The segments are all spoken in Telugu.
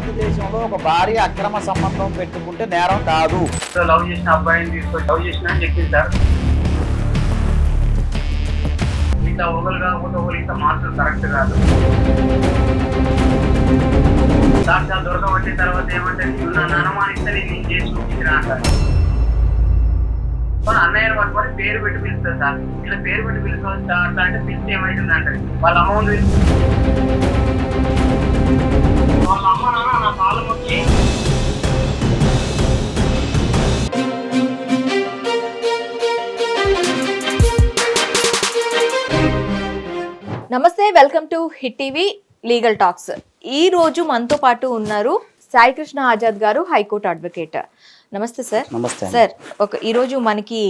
భారతదేశంలో ఒక భార్య అక్రమ సంబంధం పెట్టుకుంటే నేరం కాదు. లవ్ చేసిన అబ్బాయిని తీసుకొని లవ్ చేసిన అని చెప్పింది సార్. ఇట్లా ఒకరు కాకపోతే ఒకరు ఇంత మాత్రం కరెక్ట్ కాదు. సాక్ష్యాలు దొరకబట్టిన తర్వాత ఏమంటే నన్ను అనుమానిస్తే నేను చేసి చూపించిన అంటారు. అన్నయ్య పట్టుకొని పేరు పెట్టి పిలుస్తారు సార్. ఇట్లా పేరు పెట్టి పిలుచుకోవచ్చు అట్లా అంటే పిలిచి ఏమైతుంది అంటారు. వాళ్ళ అమౌంట్ వాళ్ళ అమ్మ నాన్న నా కాలం వచ్చి నమస్తే, welcome to hit TV legal talks. ఈ రోజు మనతో పాటు ఉన్నారు సాయి కృష్ణ ఆజాద్ గారు, హైకోర్టు అడ్వకేట్. నమస్తే సార్. నమస్తే సార్, ఈరోజు మనకి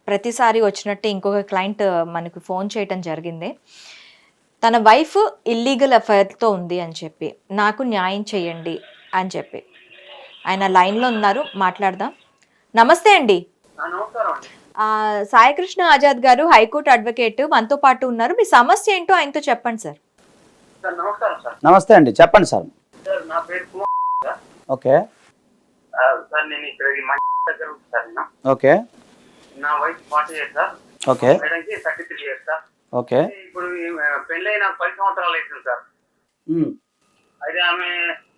ప్రతిసారి వచ్చినట్టే ఇంకొక క్లయింట్ మనకు ఫోన్ చేయటం జరిగింది. తన వైఫ్ ఇల్లీగల్ అఫైర్తో ఉంది అని చెప్పి, నాకు న్యాయం చేయండి అని చెప్పి. ఆయన లైన్లో ఉన్నారు, మాట్లాడదాం. నమస్తే అండి. సాయి కృష్ణ ఆజాద్ గారు, హైకోర్టు అడ్వకేట్, మనతో పాటు ఉన్నారు. మీ సమస్య ఏంటో ఆయనతో చెప్పండి సార్. నమస్తే అండి, చెప్పండి సార్. నా పేరు కుమార్. ఓకే సార్, నేను ఇక్కడ దగ్గర సార్. ఓకే. నా వయసు 40 years సార్. ఓకే. మేడంకి 33 years సార్. ఓకే. ఇప్పుడు పెళ్ళైన 10 సంవత్సరాలు అవుతుంది సార్. అయితే ఆమె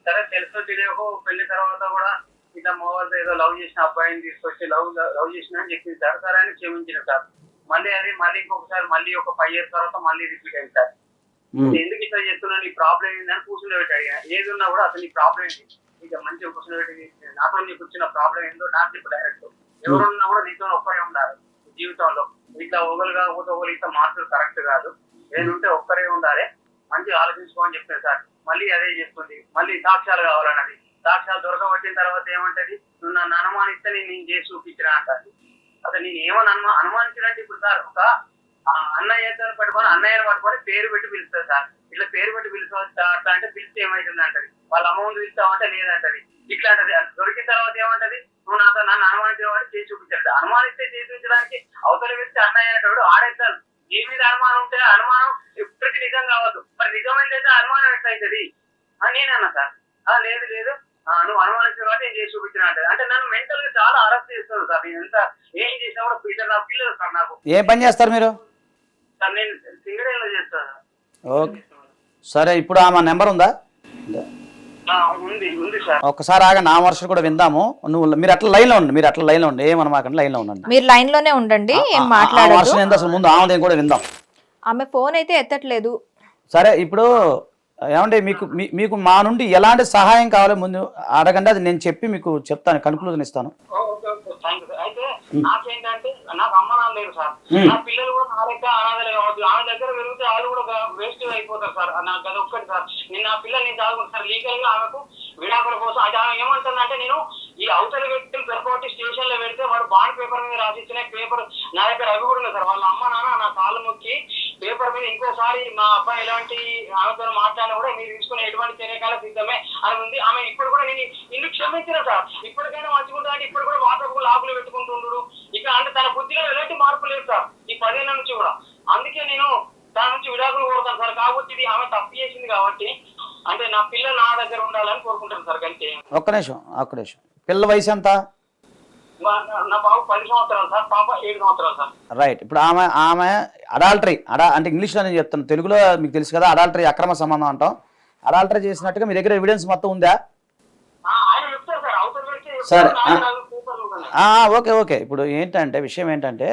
సరే తెలుసు తెలియకు పెళ్లి తర్వాత కూడా ఇట్లా మోవాళ్ళతో ఏదో లవ్ చేసిన అబ్బాయిని తీసుకొచ్చి లవ్ చేసిన అని చెప్పింది సార్. సరే అని క్షమించిన సార్. మళ్ళీ ఇంకొకసారి మళ్ళీ ఒక 5 years తర్వాత మళ్ళీ రిపీట్ అయింది సార్. ఎందుకు ఇట్లా చేస్తున్నా, నీ ప్రాబ్లం ఏందని కూర్చుని పెట్టి అడిగా. ఏది ఉన్నా కూడా అసలు నీ ప్రాబ్లం ఏంటి, ఇక మంచిగా కూర్చుని పెట్టి నాతో నీకు వచ్చిన ప్రాబ్లం ఏందో నాకు చెప్పు డైరెక్ట్. ఎవరున్నా కూడా నీతో ఒక్కరే ఉండాలి జీవితంలో. ఇట్లా ఒకరు కాకపోతే ఒకరు ఇంత మార్కులు కరెక్ట్ కాదు. ఏనుంటే ఒక్కరే ఉండాలి, మంచిగా ఆలోచించుకోని చెప్పాను సార్. మళ్ళీ అదే చేస్తుంది. మళ్ళీ సాక్ష్యాలు కావాలన్నది. సాక్ష్యాలు దొరకబట్టిన తర్వాత ఏమంటది, నువ్వు నన్ను అనుమానిస్తే నేను చేసి చూపించినా అంటది. అసలు నేను ఏమని అనుమానించినట్టు ఇప్పుడు సార్ ఒక అన్నయ్యని పట్టుకొని పేరు పెట్టి పిలుస్తుంది సార్. ఇట్లా పేరు పెట్టి పిలుచుకోవచ్చు అట్లా అంటే పిలిచి ఏమైతుంది అంటది. వాళ్ళ అమౌంట్ పిలుస్తామంటే లేదంటది. ఇట్లా అంటది. దొరికిన తర్వాత ఏమంటది, నువ్వు నన్ను అనుమానించే వాడు చేసి చూపించాడు. అనుమానిస్తే చేసి చూపించడానికి అవతల వ్యక్తి అన్నయ్య అనేటోడు ఆడేస్తాడు. నీ మీద అనుమానం ఉంటే అనుమానం ఇప్పటికీ నిజం కావద్దు. మరి నిజమైందైతే అనుమానం ఎట్లయితుంది అని నేను అన్నా సార్. లేదు నువ్వు అనుమానించిన వాటి నేను చేసి చూపించిన అంటే నన్ను మెంటల్ గా చాలా అరెస్ట్ చేస్తుంది సార్. నేను ఎంత ఏం చేసినా కూడా ఇద్దరు నా పిల్లలు సార్. నాకు ఏం పని చేస్తారు మీరు? సార్ నేను సింగరేణిలో చేస్తాను. ఓకే సరే, ఇప్పుడు ఆమె నెంబర్ ఉందా? ఉంది సార్. ఒక్కసారి ఆగా, నా వర్షం కూడా విందాము. మీరు అట్లా లైన్ లో ఉండండి, ఏమనమాకండి, లైన్ లో ఉండండి. మీరు లైన్ లోనే ఉండండి, ఏం మాట్లాడదు. అసలు ముందు ఆమె కూడా విందాం. ఆమె ఫోన్ అయితే ఎత్తట్లేదు. సరే, ఇప్పుడు ఏమంటే మీకు మా నుండి ఎలాంటి సహాయం కావాలో ముందు అడగండి. అది నేను చెప్పి మీకు చెప్తాను, కన్క్లూజన్ ఇస్తాను. అయితే నాకేంటంటే నాకు అమ్మ నాన్న లేరు సార్. నా పిల్లలు కూడా నా లెక్క అనాథలే కావచ్చు. ఆమె దగ్గర పెరిగితే వాళ్ళు కూడా వేస్ట్ అయిపోతారు సార్. నాకు అది ఒక్కటి సార్. నేను నా పిల్లలు నేను చదువుకుంటాను సార్. లీగల్ గా ఆమెకు విడాకుల కోసం అది ఆమె ఏమంటుందంటే, నేను ఈ అవతల వ్యక్తులు పెరపట్టి స్టేషన్ లో పెడితే వాడు బాండ్ పేపర్ మీద రాసిచ్చిన పేపర్ నా దగ్గర అవి కూడా ఉన్నాయి సార్. వాళ్ళ అమ్మ నాన్న నా కాళ్ళు మొక్కి పేపర్ మీద ఇంకోసారి మా అబ్బాయి ఎలాంటి ఆమెతో మాట్లాడినా కూడా మీరు తీసుకునే ఎటువంటి చర్యకాల సిద్ధమే అని ఉంది. ఆమె ఇప్పుడు కూడా నేను ఇల్లు క్షమించిన సార్. ఇప్పటికైనా మంచిగుంటా అంటే ఇప్పుడు కూడా వాట్సాప్ లాగులు పెట్టుకుంటుండు. ఇక అంటే తన బుద్ధిలో ఎలాంటి మార్పు లేదు సార్ ఈ 10 ఏళ్ల నుంచి కూడా. అందుకే నేను దాని నుంచి విడాకులు కోరుతాను సార్. కాబట్టి ఇది ఆమె తప్పు చేసింది కాబట్టి అంటే నా పిల్లలు నా దగ్గర ఉండాలని కోరుకుంటాను సార్. కంటే ఒక్క నిమిషం. పిల్లల వయసు ఎంత? నా బాబు 10 సంవత్సరాలు సార్, పాప 7 సంవత్సరాలు సార్. రైట్. ఇప్పుడు ఆమె అడాల్టరీ అంటే ఇంగ్లీష్లో నేను చెప్తాను, తెలుగులో మీకు తెలుసు కదా, అడాల్టరీ అక్రమ సంబంధం అంటాం. అడాల్టరీ చేసినట్టుగా మీ దగ్గర ఎవిడెన్స్ మొత్తం ఉందా? ఆయన చెప్తారు సార్. అవతల సరే, ఓకే. ఇప్పుడు విషయం ఏంటంటే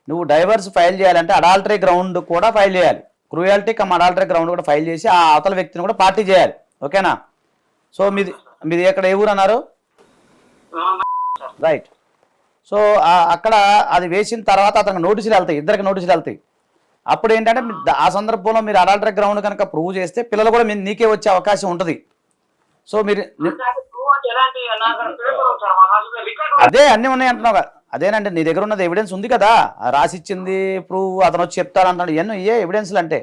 నువ్వు డైవర్స్ ఫైల్ చేయాలంటే అడాల్టరీ గ్రౌండ్ కూడా ఫైల్ చేయాలి. క్రూయాలిటీ కమ్ అడాల్టరీ గ్రౌండ్ కూడా ఫైల్ చేసి ఆ అవతల వ్యక్తిని కూడా పార్టీ చేయాలి. ఓకేనా? సో మీది ఎక్కడ, ఏ ఊరు అన్నారు? రైట్. సో అక్కడ అది వేసిన తర్వాత అతనికి నోటీసులు వెళ్తాయి, ఇద్దరికి నోటీసులు వెళ్తాయి. అప్పుడు ఏంటంటే ఆ సందర్భంలో మీరు అడాల్టరీ గ్రౌండ్ కనుక ప్రూవ్ చేస్తే పిల్లలు కూడా నీకే వచ్చే అవకాశం ఉంటుంది. సో మీరు అదే అన్నీ ఉన్నాయి అంటున్నావు కదా. అదేనండి, నీ దగ్గర ఉన్నది ఎవిడెన్స్ ఉంది కదా, రాసిచ్చింది ప్రూవ్, అతను వచ్చి చెప్తాడు అంటాడు. ఇవన్నీ ఎవిడెన్స్లు అంటే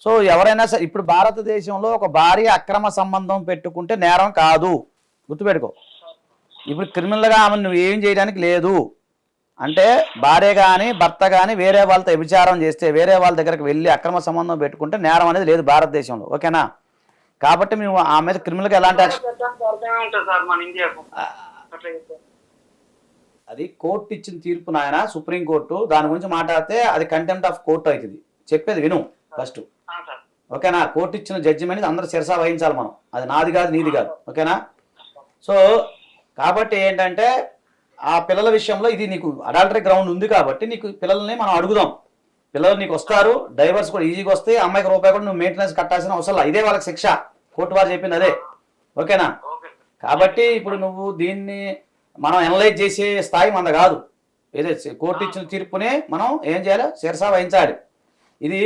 సో ఎవరైనా సరే ఇప్పుడు భారతదేశంలో ఒక భార్య అక్రమ సంబంధం పెట్టుకుంటే నేరం కాదు, గుర్తుపెట్టుకో. ఇప్పుడు క్రిమినల్గా ఆమె నువ్వు ఏం చేయడానికి లేదు. అంటే భార్య కానీ భర్త కానీ వేరే వాళ్ళతో వ్యభిచారం చేస్తే, వేరే వాళ్ళ దగ్గరకు వెళ్ళి అక్రమ సంబంధం పెట్టుకుంటే నేరం అనేది లేదు భారతదేశంలో. ఓకేనా? కాబట్టి మేము ఆ మీద క్రిమినల్గా ఎలాంటి యాక్షన్, అర్థమే ఉంటుంది సార్ మన ఇండియాకు అట్లా చెప్తే. అది కోర్టు ఇచ్చిన తీర్పు నాయన, సుప్రీం కోర్టు. దాని గురించి మాట్లాడితే అది కంటెంప్ట్ ఆఫ్ కోర్టు అవుతుంది. చెప్పేది విను ఫస్ట్, సార్ ఓకేనా? కోర్టు ఇచ్చిన జడ్జిమెంట్ అందరూ శిరసా వహించాలి మనం. అది నాది కాదు నీది కాదు, ఓకేనా? సో కాబట్టి ఏంటంటే ఆ పిల్లల విషయంలో ఇది నీకు అడాల్టరీ గ్రౌండ్ ఉంది కాబట్టి నీకు పిల్లల్ని మనం అడుగుదాం. పిల్లలు నీకు వస్తారు, డైవర్స్ కూడా ఈజీగా వస్తాయి, అమ్మాయికి రూపాయి కూడా నువ్వు మెయింటెనెన్స్ కట్టాల్సిన అవసరం లేదు. ఇదే వాళ్ళకి శిక్ష, కోర్టు వారు చెప్పింది అదే, ఓకేనా? Okay sir. కాబట్టి ఇప్పుడు నువ్వు దీన్ని మనం అనలైజ్ చేసే స్థాయి మన కాదు. ఏదో కోర్టు ఇచ్చిన తీర్పునే మనం ఏం చేయాలి, శిరసా వహించాలి. ఇది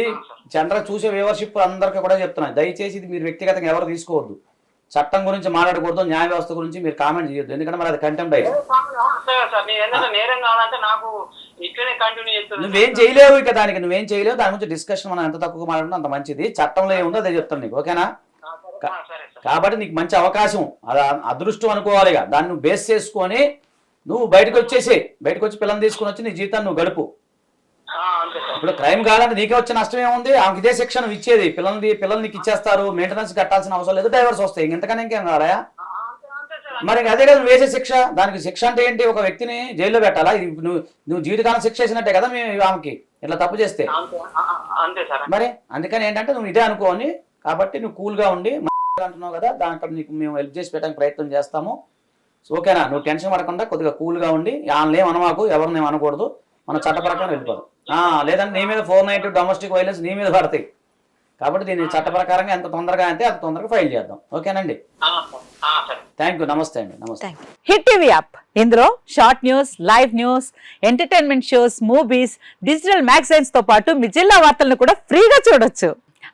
జనరల్ చూసే వ్యూవర్షిప్ అందరికీ కూడా చెప్తున్నాను, దయచేసి ఇది మీరు వ్యక్తిగతంగా ఎవరు తీసుకోవద్దు. చట్టం గురించి మాట్లాడకూడదు, న్యాయ వ్యవస్థ గురించి మీరు కామెంట్ చేయొద్దు, ఎందుకంటే మరి అది కంటెంప్ట్ అయ్యింది. సార్ నేను ఏదైనా నేరం కావాలంటే నాకు ఇట్లనే కంటిన్యూ చేస్తాను. నువ్వేం చేయలేవు, ఇక దానికి నువ్వేం చేయలేవు. దాని గురించి డిస్కషన్ మనం ఎంత తక్కువ మాట్లాడినా అంత మంచిది. చట్టంలో ఏముందో అదే చెప్తాను నీకు, ఓకేనా? సరే సార్. కాబట్టి నీకు మంచి అవకాశం, అది అదృష్టం అనుకోవాలి. ఇక దాన్ని నువ్వు బేస్ చేసుకొని నువ్వు బయటకు వచ్చి పిల్లల్ని తీసుకుని వచ్చి నీ జీవితాన్ని నువ్వు గడుపు. అంతే సార్. ఇప్పుడు క్రైమ్ కావాలంటే నీకే వచ్చే నష్టం ఏముంది? ఆమెకి ఇదే శిక్ష నువ్వు ఇచ్చేది. పిల్లలు నీకు ఇచ్చేస్తారు, మెయింటెనెన్స్ కట్టాల్సిన అవసరం లేదు, డైవర్స్ వస్తాయి, ఇంతకన్నా ఇంకేం కావాలా? అంతే సార్. మరి అదే కదా నువ్వు వేసే శిక్ష. దానికి శిక్ష అంటే ఏంటి? ఒక వ్యక్తిని జైల్లో పెట్టాలా? ఇది నువ్వు జీవితకాలం శిక్ష వేసినట్టే కదా ఆమెకి ఇట్లా తప్పు చేస్తే. అంతే సార్. మరి అందుకని ఏంటంటే నువ్వు ఇదే అనుకోని, కాబట్టి నువ్వు కూల్గా ఉండి అంటున్నావు కదా, దాంట్లో నీకు మేము హెల్ప్ చేసి పెట్టడానికి ప్రయత్నం చేస్తాము, ఓకేనా? నువ్వు టెన్షన్ పడకుండా కొద్దిగా కూల్గా ఉండి, వాళ్ళని ఏం అనమాకు, ఎవరిని ఏం అనకూడదు, మన చట్ట ప్రకారం వెళ్ళిపోదు. లేదంటే నీ మీద 492 డొమెస్టిక్ వైలెన్స్ నీ మీద పడతాయి. కాబట్టి దీన్ని చట్ట ప్రకారంగా ఎంత తొందరగా అంటే అంత తొందరగా ఫైల్ చేద్దాం, ఓకేనండి? థ్యాంక్ యూ, నమస్తే అండి. నమస్తే. హిట్ టీవీ యాప్, ఇందులో short news, live news, entertainment shows, movies, digital magazines తో పాటు మీ జిల్లా వార్తలను కూడా ఫ్రీగా చూడొచ్చు.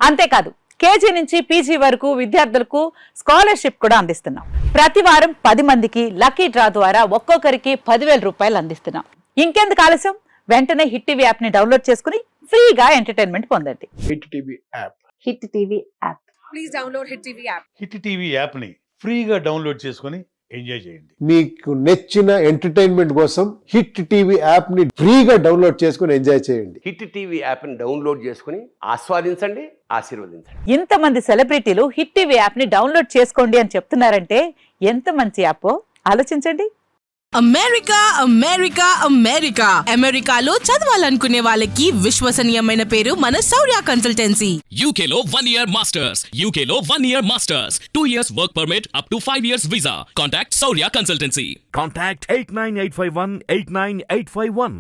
అంతేకాదు కేజీ నుంచి పీజీ వరకు విద్యార్థులకు స్కాలర్షిప్ కూడా అందిస్తున్నాం. ప్రతి వారం 10 మందికి లక్కీ డ్రా ద్వారా ఒక్కొక్కరికి 10,000 రూపాయలు అందిస్తున్నాం. ఇంకెందుకు ఆలస్యం, వెంటనే హిట్ టీవీ యాప్ ని డౌన్లోడ్ చేసుకుని ఫ్రీగా ఎంటర్టైన్మెంట్ పొందండి. Hit TV app. Hit TV app. Please download hit TV app. Hit TV యాప్ని ఫ్రీగా డౌన్లోడ్ చేసుకొని ఎంజాయ్ చేయండి. మీకు నచ్చిన ఎంటర్టైన్మెంట్ కోసం హిట్ టీవీ యాప్ ని ఫ్రీగా డౌన్లోడ్ చేసుకుని ఎంజాయ్ చేయండి. హిట్ టీవీ యాప్ని డౌన్లోడ్ చేసుకుని ఆస్వాదించండి, ఆశీర్వదించండి. ఇంతమంది సెలబ్రిటీలు హిట్ టీవీ యాప్ ని డౌన్లోడ్ చేసుకోండి అని చెప్తున్నారంటే ఎంత మంచి యాప్ ఆలోచించండి. అమెరికా అమెరికా అమెరికా అమెరికాలో చదవాలనుకునే వాళ్ళకి విశ్వసనీయమైన పేరు మన శౌర్య కన్సల్టెన్సీ. UK లో 1 year masters. UK లో 1 year masters. 2 years work permit up to 5 years visa. Contact Saurya Consultancy. Contact 89851 89851.